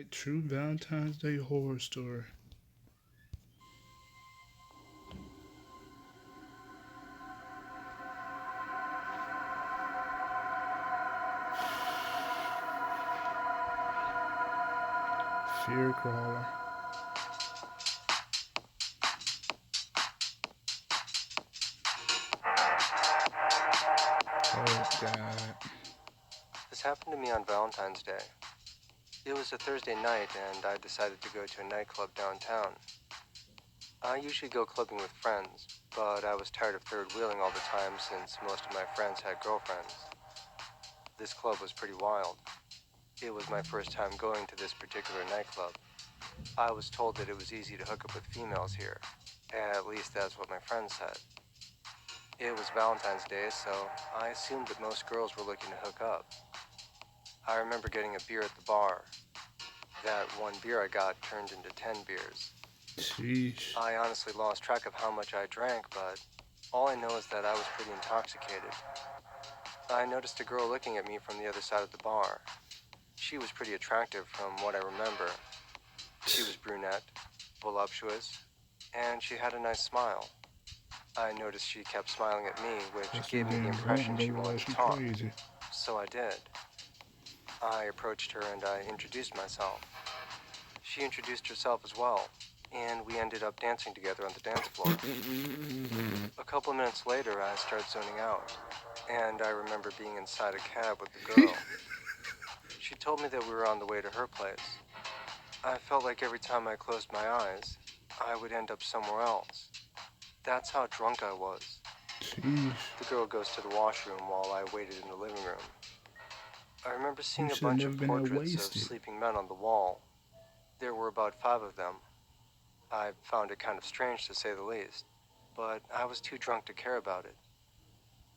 Alright, true Valentine's Day horror story. Fear crawler. Oh God. This happened to me on Valentine's Day. It was a Thursday night and I decided to go to a nightclub downtown. I usually go clubbing with friends, but I was tired of third wheeling all the time since most of my friends had girlfriends. This club was pretty wild. It was my first time going to this particular nightclub. I was told that it was easy to hook up with females here. At least that's what my friends said. It was Valentine's Day, so I assumed that most girls were looking to hook up. I remember getting a beer at the bar. That one beer I got turned into 10 beers. Sheesh. I honestly lost track of how much I drank, but all I know is that I was pretty intoxicated. I noticed a girl looking at me from the other side of the bar. She was pretty attractive from what I remember. She was brunette, voluptuous, and she had a nice smile. I noticed she kept smiling at me, which That's gave me the damn impression drunk, she bro. wanted Like to she talk. crazy. So I did. I approached her and I introduced myself. She introduced herself as well, and we ended up dancing together on the dance floor. A couple minutes later, I started zoning out, and I remember being inside a cab with the girl. She told me that we were on the way to her place. I felt like every time I closed my eyes, I would end up somewhere else. That's how drunk I was. Sheesh. The girl goes to the washroom while I waited in the living room. I remember You seeing a should have bunch never of been that portraits of wasted. sleeping men on the wall. There were about 5 of them. I found it kind of strange to say the least, but I was too drunk to care about it.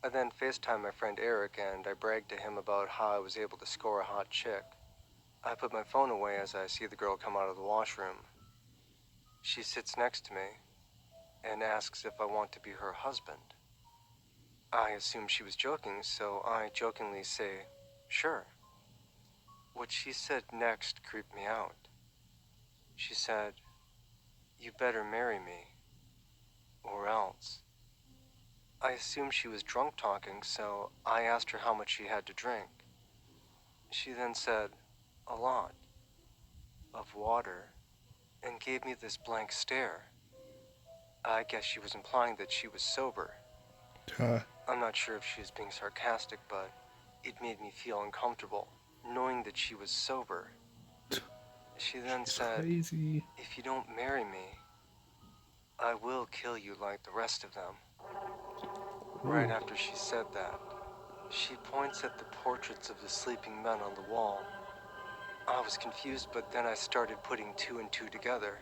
I then FaceTimed my friend Eric and I bragged to him about how I was able to score a hot chick. I put my phone away as I see the girl come out of the washroom. She sits next to me and asks if I want to be her husband. I assumed she was joking, so I jokingly say, sure. What she said next creeped me out. She said, you better marry me, or else. I assumed she was drunk talking, so I asked her how much she had to drink. She then said, a lot of water, and gave me this blank stare. I guess she was implying that she was sober. Huh. I'm not sure if she was being sarcastic, but it made me feel uncomfortable, knowing that she was sober. She then She's said, crazy. if you don't marry me, I will kill you like the rest of them. Right Ooh. after she said that, she points at the portraits of the sleeping men on the wall. I was confused, but then I started putting 2 and 2 together.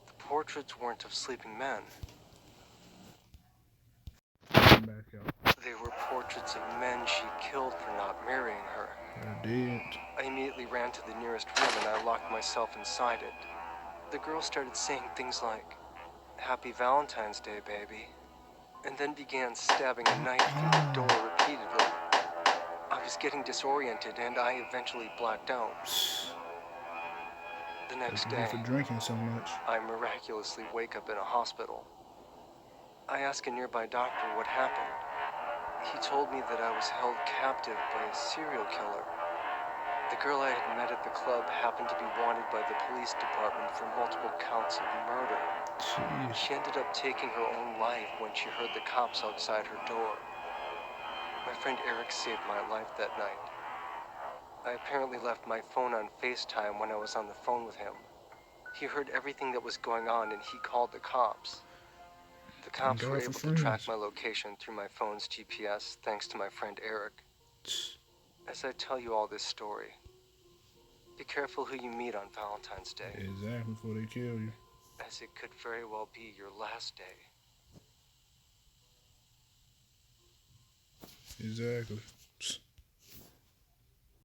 The portraits weren't of sleeping men. Come back out. They were portraits of men she killed for not marrying her. I did. I immediately ran to the nearest room and I locked myself inside it. The girl started saying things like, Happy Valentine's Day, baby, and then began stabbing a knife through the door repeatedly. I was getting disoriented and I eventually blacked out. The next What you do day, for drinking so much? I miraculously wake up in a hospital. I ask a nearby doctor what happened. He told me that I was held captive by a serial killer. The girl I had met at the club happened to be wanted by the police department for multiple counts of murder. Jeez. She ended up taking her own life when she heard the cops outside her door. My friend Eric saved my life that night. I apparently left my phone on FaceTime when I was on the phone with him. He heard everything that was going on and he called the cops. The Thank cops were God for able to track friends. my location through my phone's GPS thanks to my friend Eric. As I tell you all this story, be careful who you meet on Valentine's Day, Exactly before they kill you. as it could very well be your last day. Exactly.